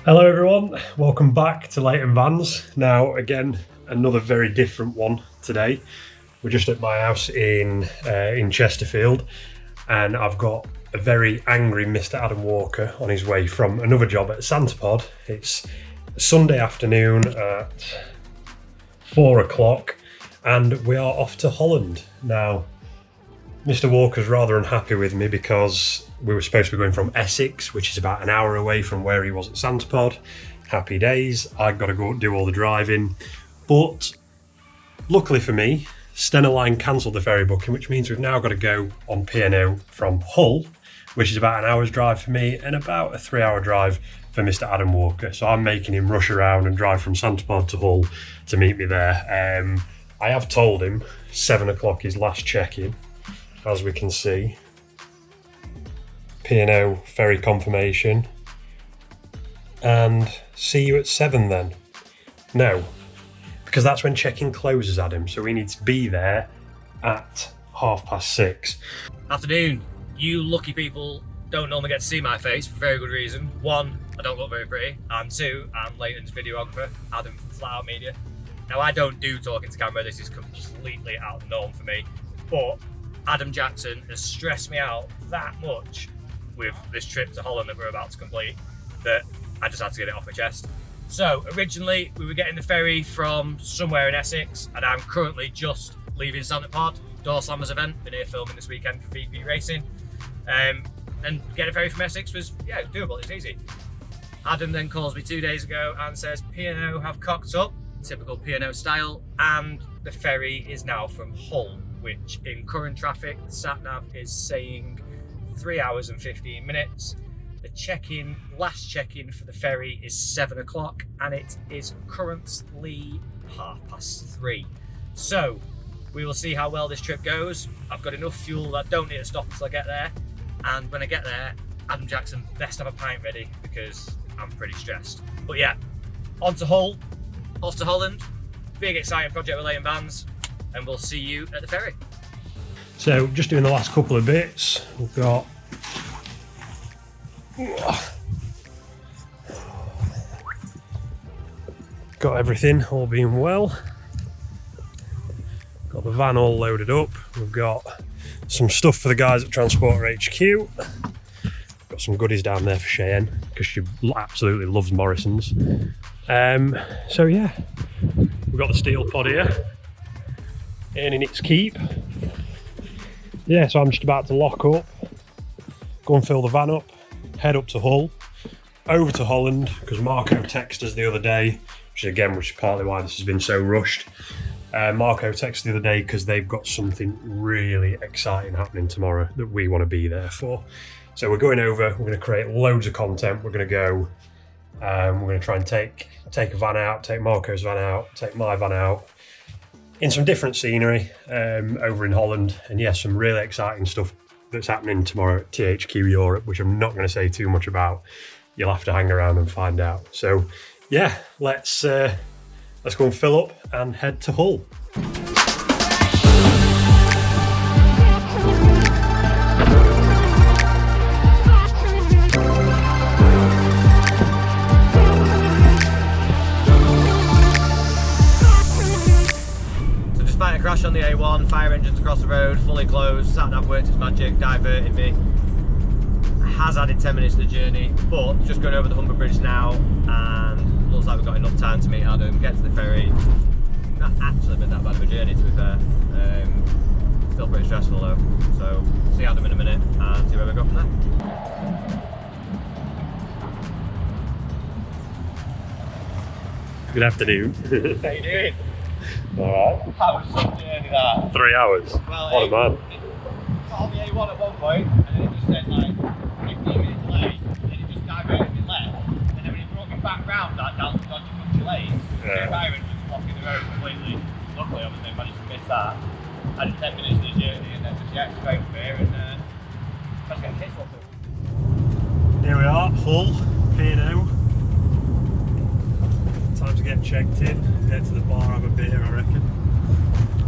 Hello everyone, welcome back to Leighton Vans. Now again, another very different one today. We're just at my house in Chesterfield, and I've got a very angry Mr. Adam Walker on his way from another job at Santapod. It's a Sunday afternoon at 4 o'clock and we are off to Holland. Now, Mr. Walker's rather unhappy with me because we were supposed to be going from Essex, which is about an hour away from where he was at Santapod. Happy days, I've got to go do all the driving. But luckily for me, Stena Line cancelled the ferry booking, which means we've now got to go on P&O from Hull, which is about an hour's drive for me and about a 3-hour drive for Mr. Adam Walker. So I'm making him rush around and drive from Santapod to Hull to meet me there. I have told him 7 o'clock is last check-in, as we can see. P&O ferry confirmation, and see you at 7 then. No, because that's when check-in closes, Adam, so we need to be there at 6:30. Afternoon. You lucky people don't normally get to see my face for very good reason. One, I don't look very pretty, and two, I'm Leighton's videographer, Adam from Flat Out Media. Now, I don't do talking to camera, this is completely out of the norm for me, but Adam Jackson has stressed me out that much with this trip to Holland that we're about to complete that I just had to get it off my chest. So originally we were getting the ferry from somewhere in Essex, and I'm currently just leaving Santapod, Door Slammers event, been here filming this weekend for VP Racing. And getting a ferry from Essex was, yeah, it was doable, it was easy. Adam then calls me 2 days ago and says P&O have cocked up, typical P&O style, and the ferry is now from Hull, which in current traffic, the sat-nav is saying 3 hours and 15 minutes. The last check-in for the ferry is 7 o'clock, and it is currently 3:30. So we will see how well this trip goes. I've got enough fuel that I don't need to stop until I get there. And when I get there, Adam Jackson best have a pint ready because I'm pretty stressed. But yeah, on to Hull, off to Holland. Big exciting project with Leighton Vans, and we'll see you at the ferry. So just doing the last couple of bits, we've got everything all being well. Got the van all loaded up. We've got some stuff for the guys at Transporter HQ. Got some goodies down there for Cheyenne because she absolutely loves Morrison's. So yeah, we've got the steel pod here, earning its keep. Yeah, so I'm just about to lock up, go and fill the van up, head up to Hull, over to Holland, because Marco texted us the other day, which is partly why this has been so rushed. Marco texted the other day because they've got something really exciting happening tomorrow that we want to be there for. So we're going over, we're going to create loads of content, we're going to go, we're going to try and take a van out, take Marco's van out, take my van out, in some different scenery over in Holland, and yes, some really exciting stuff that's happening tomorrow at THQ Europe, which I'm not going to say too much about. You'll have to hang around and find out. So yeah, let's go and fill up and head to Hull. Crash on the A1, fire engines across the road, fully closed, sat-nav worked its magic, diverted me. Has added 10 minutes to the journey, but just going over the Humber Bridge now, and looks like we've got enough time to meet Adam, get to the ferry. Not actually been that bad of a journey, to be fair. Still pretty stressful though, so see Adam in a minute and see where we go from there. Good afternoon. How you doing? Alright. That was some journey that. 3 hours. Well, What a man. It got on the A1 at one point, and then it just said like 15 minutes late, and then it just diverted me left, and then when it brought me back round down some dodgy country lanes, the fire engine blocking the road completely. Luckily, obviously, I managed to miss that. I did 10 minutes of the journey, and then just straight from here, and just get a kiss off it. Here we are, Hull, P&O. Time to get checked in, get to the bar, have a beer, I reckon.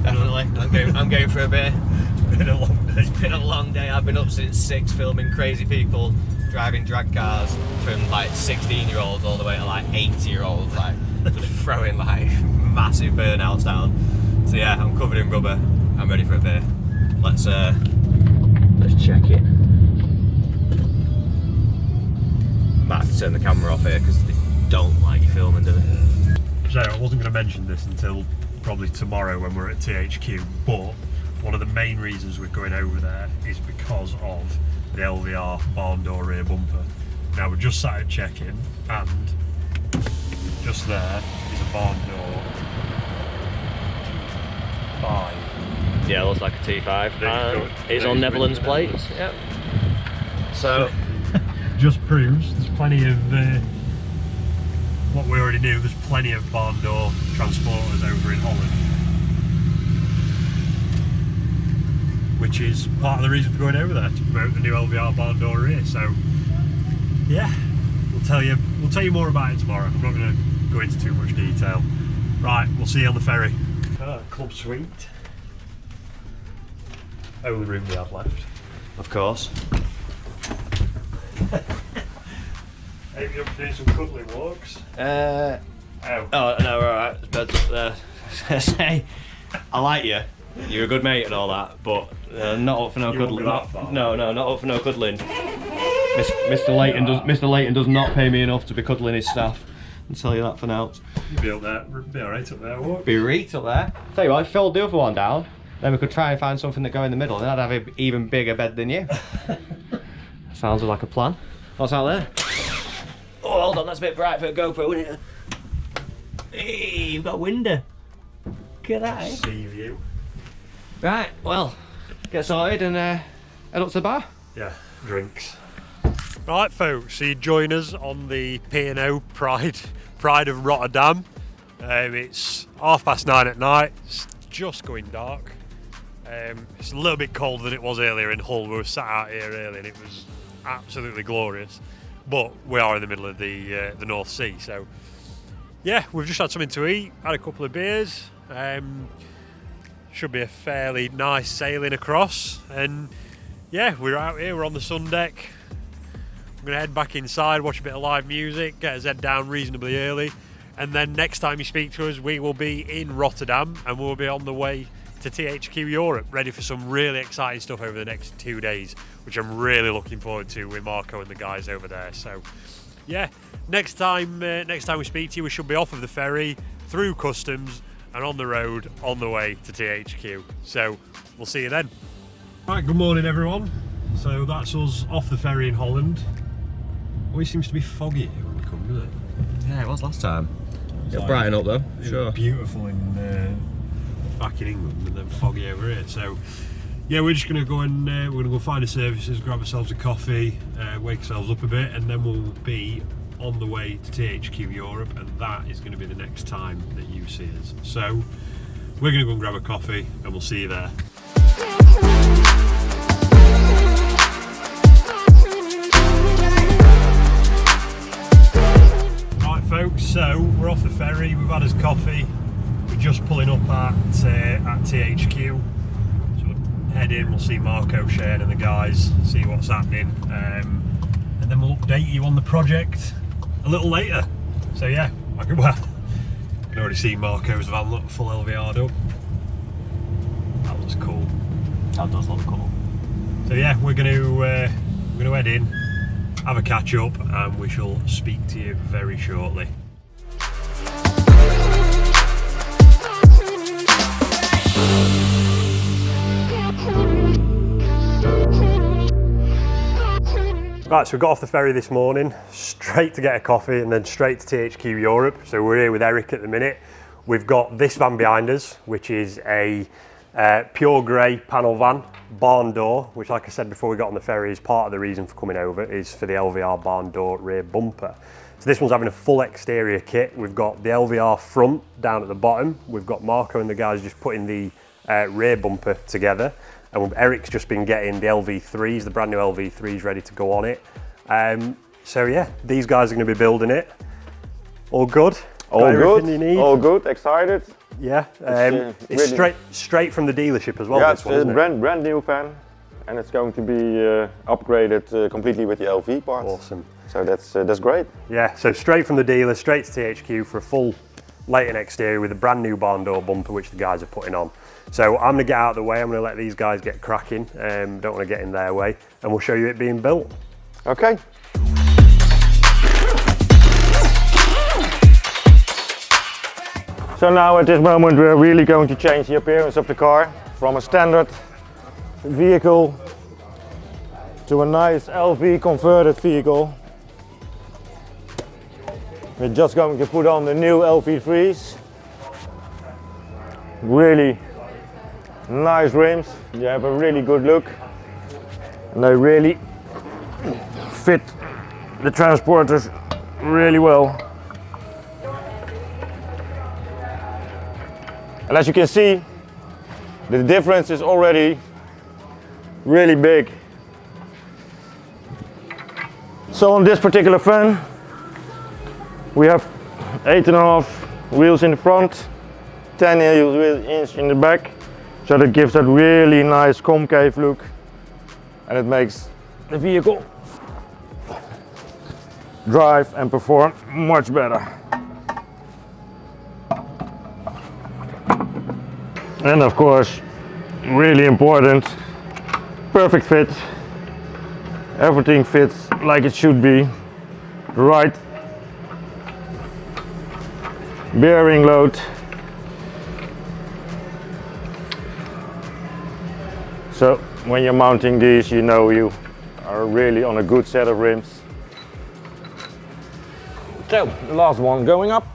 Definitely, I'm going for a beer. It's been a long day. It's been a long day. I've been up since 6 filming crazy people driving drag cars from like 16-year-olds all the way to like 80-year-olds, like just throwing like massive burnouts down. So yeah, I'm covered in rubber. I'm ready for a beer. Let's check it. Might have to turn the camera off here because they don't like you filming, do they? So I wasn't going to mention this until probably tomorrow when we're at THQ, but one of the main reasons we're going over there is because of the LV-R barn door rear bumper. Now we're just started checking, and just there is a barn door T5. Yeah, it looks like a T5. And it's on Netherlands plates. Yep. So just proves there's plenty of what we already knew. There's plenty of barn door transporters over in Holland, which is part of the reason for going over there, to promote the new LV-R barn door rear. So yeah, we'll tell you more about it tomorrow. I'm not going to go into too much detail. Right, we'll see you on the ferry. Club suite. Only room we have left, of course. Hey, you're doing some cuddling walks. Oh no, alright. Bed's up there. Say, I like you. You're a good mate and all that, but not up for no cuddling. No, not up for no cuddling. Mr. Leighton does not pay me enough to be cuddling his staff. I'll tell you that for now. You'll be up there. Be alright up there. Walk. Be right up there. Tell you what, fold the other one down. Then we could try and find something that go in the middle, and I'd have an even bigger bed than you. Sounds like a plan. What's out there? Oh, hold on, that's a bit bright for a GoPro, isn't it? Hey, you've got a window. Look at that, eh? Sea view. Right, well, get sorted and head up to the bar. Yeah, drinks. Right, folks, so you join us on the P&O Pride of Rotterdam. It's 9:30 at night. It's just going dark. It's a little bit colder than it was earlier in Hull. We were sat out here early and it was absolutely glorious. But we are in the middle of the North Sea, so yeah, we've just had something to eat, had a couple of beers. Should be a fairly nice sailing across, and yeah, we're out here, we're on the sun deck. I'm going to head back inside, watch a bit of live music, get us head down reasonably early, and then next time you speak to us we will be in Rotterdam and we'll be on the way to THQ Europe, ready for some really exciting stuff over the next 2 days, which I'm really looking forward to with Marco and the guys over there. So yeah, next time we speak to you, we should be off of the ferry, through customs, and on the road on the way to THQ. So we'll see you then. Right, good morning everyone. So that's us off the ferry in Holland. Always seems to be foggy here when we come, doesn't it? Yeah, it was last time. It'll like, brighten up though, it sure. Was beautiful in back in England, and then foggy over here. So yeah, we're just gonna go and we're gonna go find the services, grab ourselves a coffee, wake ourselves up a bit, and then we'll be on the way to THQ Europe, and that is going to be the next time that you see us. So we're going to go and grab a coffee and we'll see you there. Right folks, so we're off the ferry, we've had us coffee, we're just pulling up at THQ. So we'll head in, we'll see Marco, Shane and the guys, see what's happening, and then we'll update you on the project a little later. So yeah, I can already see Marco's van look full LV-R'd up. That looks cool. That does look cool. So yeah, we're going to head in, have a catch up, and we shall speak to you very shortly. Right, so we got off the ferry this morning, straight to get a coffee and then straight to THQ Europe. So we're here with Eric at the minute. We've got this van behind us, which is a pure grey panel van, barn door, which like I said before we got on the ferry is part of the reason for coming over, is for the LV-R barn door rear bumper. So this one's having a full exterior kit. We've got the LV-R front down at the bottom. We've got Marco and the guys just putting the rear bumper together. And Eric's just been getting the LV3s, the brand new LV3s ready to go on it. So yeah, these guys are going to be building it. All good? All good, all good, excited. Yeah, it's really straight from the dealership as well. Yeah, this one, isn't it's a brand new van. and it's going to be upgraded completely with the LV parts. Awesome. So that's great. Yeah, so straight from the dealer, straight to THQ for a full Leighton exterior with a brand new barn door bumper, which the guys are putting on. So I'm gonna get out of the way, I'm gonna let these guys get cracking, don't wanna get in their way, and we'll show you it being built. Okay. So now at this moment we're really going to change the appearance of the car from a standard vehicle to a nice LV converted vehicle. We're just going to put on the new LV3s. Really nice rims. They have a really good look. And they really fit the transporters really well. And as you can see, the difference is already really big. So on this particular van, we have 8.5 wheels in the front, 10 inch in the back, so that gives that really nice concave look, and it makes the vehicle drive and perform much better. And of course, really important, perfect fit. Everything fits like it should be. Right bearing load. So when you're mounting these, you know you are really on a good set of rims. So the last one going up.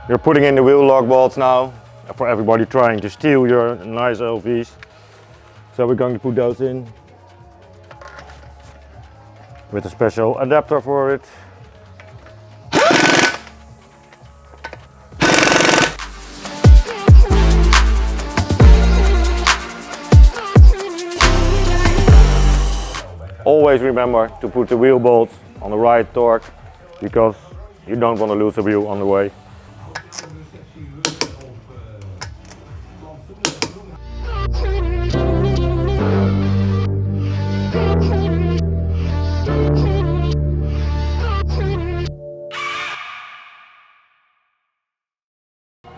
You're putting in the wheel lock bolts now for everybody trying to steal your nice LVs. So we're going to put those in with a special adapter for it. Always remember to put the wheel bolts on the right torque, because you don't want to lose the wheel on the way.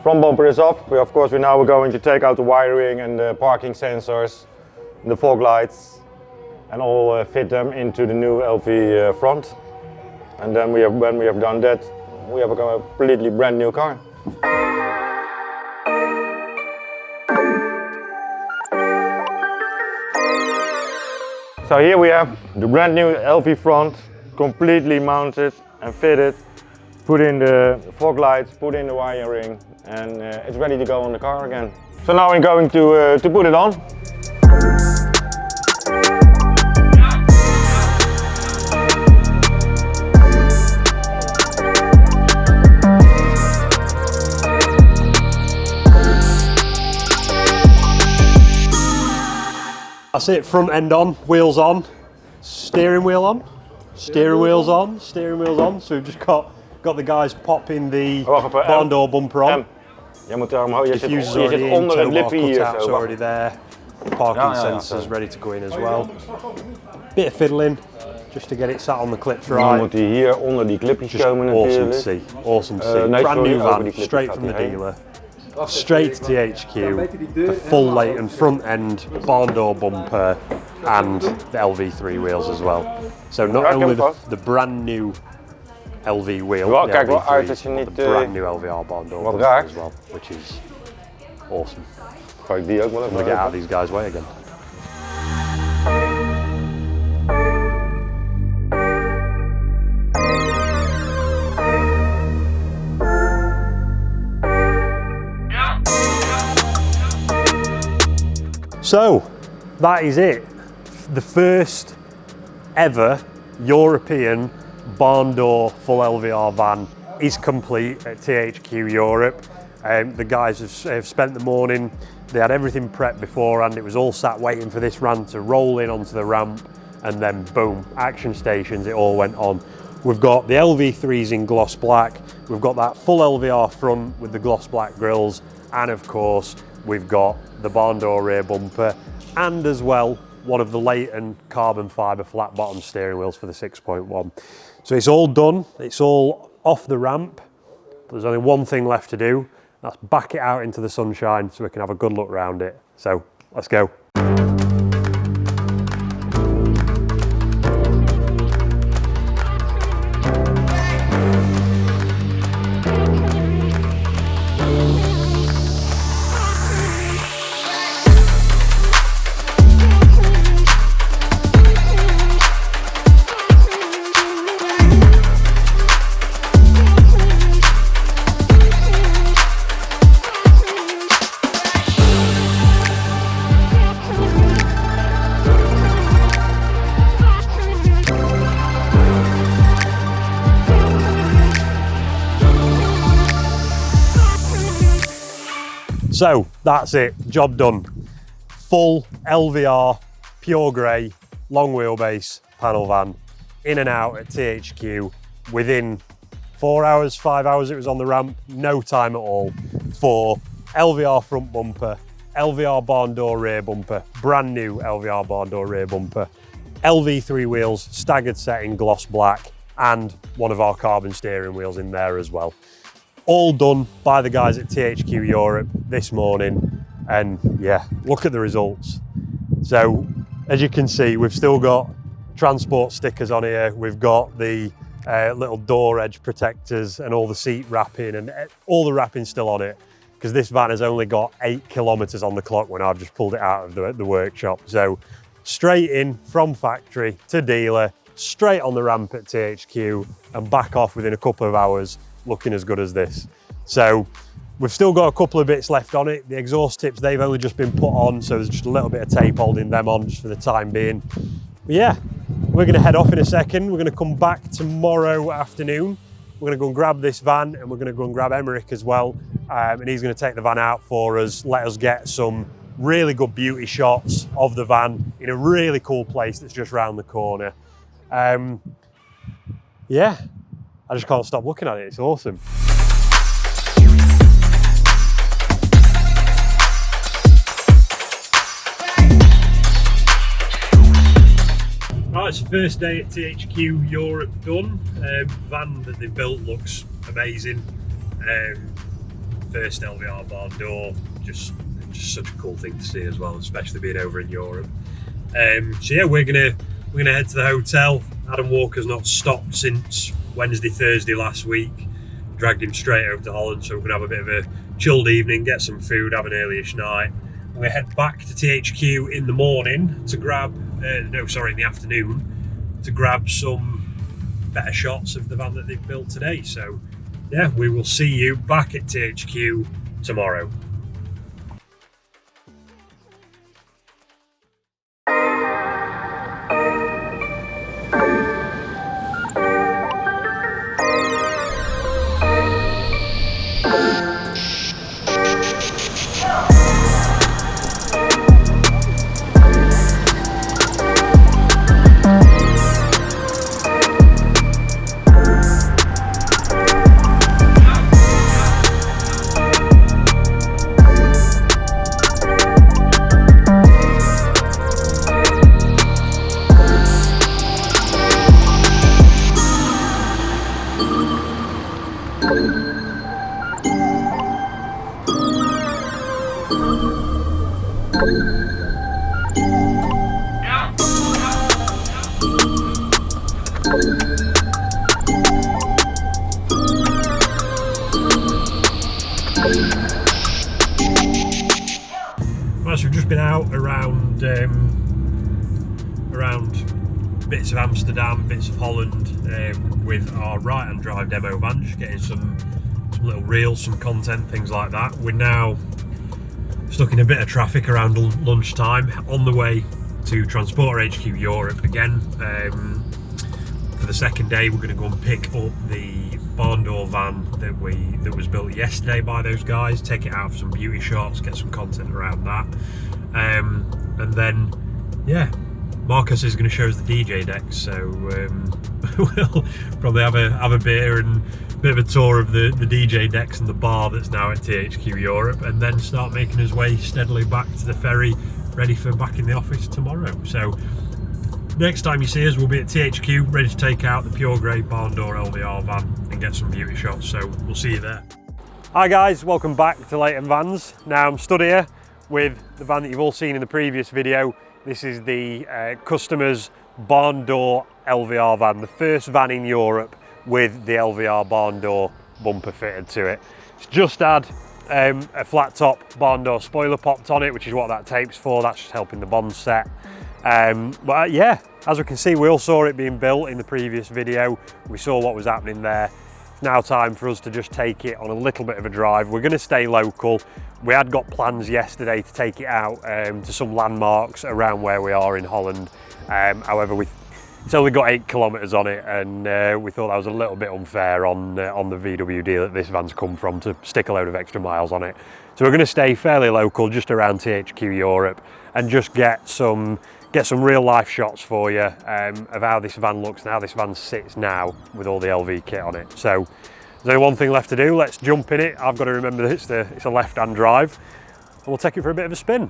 Front bumper is off. Of course, we're going to take out the wiring and the parking sensors, the fog lights, and all fit them into the new LV front. And then when we have done that, we have a completely brand new car. So here we have the brand new LV front, completely mounted and fitted. Put in the fog lights, put in the wiring, and it's ready to go on the car again. So now I'm going to put it on. That's it, front end on, wheels on, steering wheel on, steering wheel's on, steering wheel's on. So we've just got the guys popping the barn door bumper on. Diffuser's already in, tow bar cutout's already there. Parking sensors ready to go in as well. Bit of fiddling, just to get it sat on the clips right. Moet hij hier onder die clipjes komen awesome to see, awesome to see. Brand new van, straight from the dealer. Straight to THQ, the full Leighton front end, barn door bumper, and the LV3 wheels as well. So not only the brand new LV wheel, the LV3, but the brand new LV-R barn door bumper as well, which is awesome. I'm going to get out of these guys' way again. So that is it. The first ever European barn door full LV-R van is complete at THQ Europe. The guys have spent the morning, they had everything prepped beforehand, it was all sat waiting for this van to roll in onto the ramp, and then boom, action stations, it all went on. we've got the LV3s in gloss black, we've got that full LV-R front with the gloss black grills, and of course we've got the barn door rear bumper, and as well one of the Leighton carbon fibre flat bottom steering wheels for the 6.1. So it's all done, it's all off the ramp, but there's only one thing left to do, that's back it out into the sunshine so we can have a good look around it. So let's go. So that's it, job done. Full LV-R, pure grey, long wheelbase panel van, in and out at THQ within 4 hours, 5 hours it was on the ramp, no time at all, for LV-R front bumper, LV-R barn door rear bumper, brand new LV-R barn door rear bumper, LV3 wheels, staggered set in gloss black, and one of our carbon steering wheels in there as well. All done by the guys at THQ Europe this morning, and yeah, look at the results. So as you can see, we've still got transport stickers on here, we've got the little door edge protectors and all the seat wrapping, and all the wrapping still on it, because this van has only got 8 kilometers on the clock when I've just pulled it out of the workshop. So straight in from factory to dealer, straight on the ramp at THQ, and back off within a couple of hours, looking as good as this. So we've still got a couple of bits left on it. The exhaust tips, they've only just been put on, so there's just a little bit of tape holding them on just for the time being. But yeah, we're gonna head off in a second. We're gonna come back tomorrow afternoon. We're gonna go and grab this van, and we're gonna go and grab Emmerich as well. And he's gonna take the van out for us, let us get some really good beauty shots of the van in a really cool place that's just round the corner. Yeah, I just can't stop looking at it, it's awesome. Right, it's the first day at THQ Europe done. Van that they've built looks amazing. First LV-R barn door, just such a cool thing to see as well, especially being over in Europe. So yeah, we're gonna head to the hotel. Adam Walker's not stopped since Wednesday, Thursday last week. Dragged him straight over to Holland, so we're gonna have a bit of a chilled evening, get some food, have an early-ish night. We're gonna head back to THQ in the morning to grab, in the afternoon, to grab some better shots of the van that they've built today. So yeah, we will see you back at THQ tomorrow. Right, so we've just been out around bits of Amsterdam, bits of Holland, with our right-hand drive demo van, just getting some little reels, some content, things like that. We're now stuck in a bit of traffic around lunchtime, on the way to Transporter HQ Europe again. For the second day, we're going to go and pick up the barn door van that was built yesterday by those guys, take it out for some beauty shots, get some content around that, and then yeah, Marcus is going to show us the DJ decks, so we'll probably have a beer and a bit of a tour of the DJ decks and the bar that's now at THQ Europe, and then start making his way steadily back to the ferry, ready for back in the office tomorrow. So next time you see us, we'll be at THQ, ready to take out the pure grey barn door LV-R van and get some beauty shots, so we'll see you there. Hi guys, welcome back to Leighton Vans. Now I'm stood here with the van that you've all seen in the previous video. This is the customer's barn door LV-R van, the first van in Europe with the LV-R barn door bumper fitted to it. It's just had a flat top barn door spoiler popped on it, which is what that tape's for. That's just helping the bond set. But yeah, as we can see, we all saw it being built in the previous video. We saw what was happening there. It's now time for us to just take it on a little bit of a drive. We're going to stay local. We had got plans yesterday to take it out to some landmarks around where we are in Holland. However, it's only got 8 kilometres on it, and we thought that was a little bit unfair on the VW deal that this van's come from, to stick a load of extra miles on it. So we're going to stay fairly local, just around THQ Europe, and just get some real life shots for you of how this van looks and how this van sits now with all the LV kit on it. So there's only one thing left to do. Let's jump in it. I've got to remember that it's a left-hand drive, and we'll take it for a bit of a spin.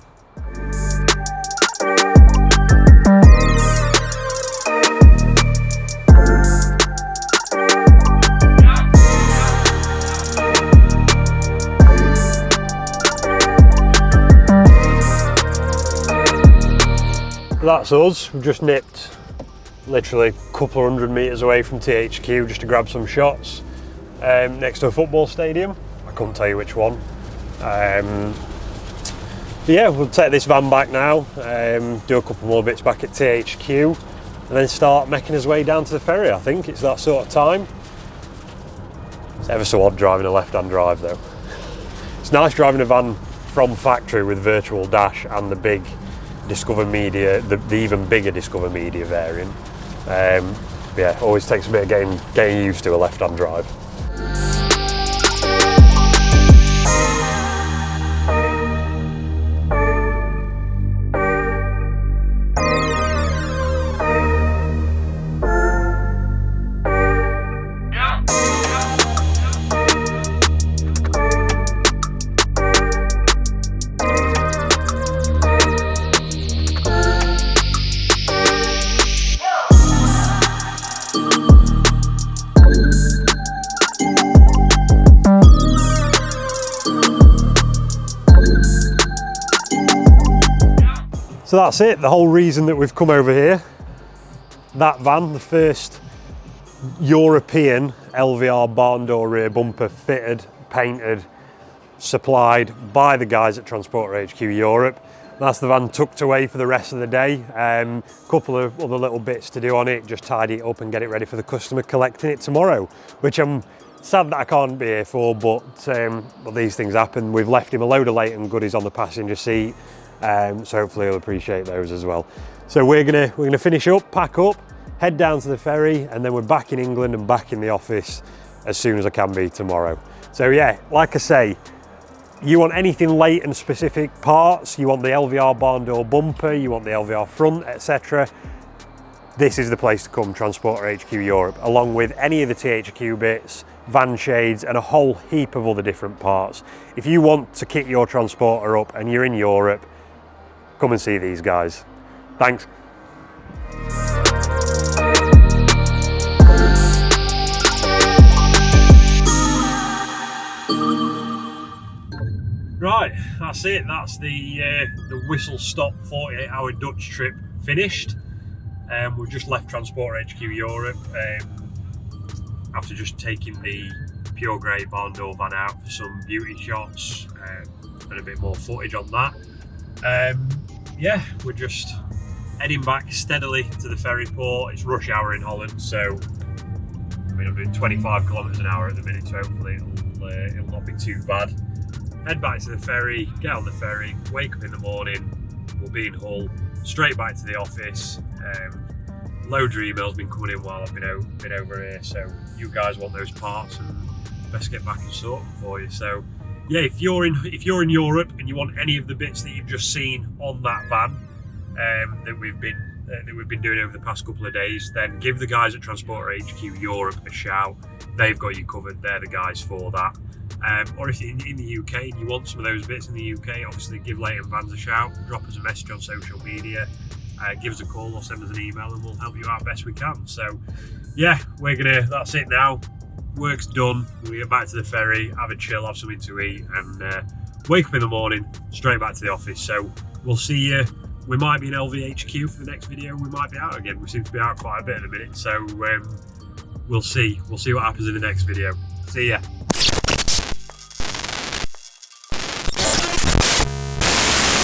That's us. We've just nipped literally a couple of 100 metres away from THQ just to grab some shots next to a football stadium. I couldn't tell you which one. Yeah, we'll take this van back now, do a couple more bits back at THQ, and then start making his way down to the ferry. I think it's that sort of time. It's ever so odd driving a left-hand drive though. It's nice driving a van from factory with virtual dash and the big Discover Media, the even bigger Discover Media variant. Yeah, always takes a bit of getting used to a left-hand drive. So that's it, the whole reason that we've come over here. That van, the first European LV-R barn door rear bumper fitted, painted, supplied by the guys at Transporter HQ Europe. That's the van tucked away for the rest of the day. Couple of other little bits to do on it, just tidy it up and get it ready for the customer collecting it tomorrow, which I'm sad that I can't be here for, but these things happen. We've left him a load of Leighton goodies on the passenger seat. So hopefully he'll appreciate those as well. So we're gonna finish up, pack up, head down to the ferry, and then we're back in England and back in the office as soon as I can be tomorrow. So yeah, like I say, you want anything Leighton specific parts, you want the LV-R barn door bumper, you want the LV-R front, etc. This is the place to come, Transporter HQ Europe, along with any of the THQ bits, van shades, and a whole heap of other different parts. If you want to kit your Transporter up and you're in Europe, come and see these guys. Thanks. Right, that's it. That's the whistle stop 48-hour Dutch trip finished. We've just left Transporter HQ Europe after just taking the pure grey barn door van out for some beauty shots and a bit more footage on that. Yeah, we're just heading back steadily to the ferry port. It's rush hour in Holland, so I mean, I'm doing 25 kilometres an hour at the minute, so hopefully it'll not be too bad. Head back to the ferry, get on the ferry, wake up in the morning, we'll be in Hull, straight back to the office. Loads of emails been coming in while I've been over here, so you guys want those parts and best get back and sort them for you. So yeah, if you're in Europe and you want any of the bits that you've just seen on that van that we've been that we've been doing over the past couple of days, then give the guys at Transporter HQ Europe a shout. They've got you covered. They're the guys for that. Or if you're in the UK and you want some of those bits in the UK, obviously give Leighton Vans a shout. Drop us a message on social media. Give us a call or send us an email and we'll help you out best we can. So yeah, that's it now. Work's done. We get back to the ferry, have a chill, have something to eat, and wake up in the morning, straight back to the office. So we'll see you. We might be in LVHQ for the next video. We might be out again. We seem to be out quite a bit in a minute. So we'll see. We'll see what happens in the next video. See ya.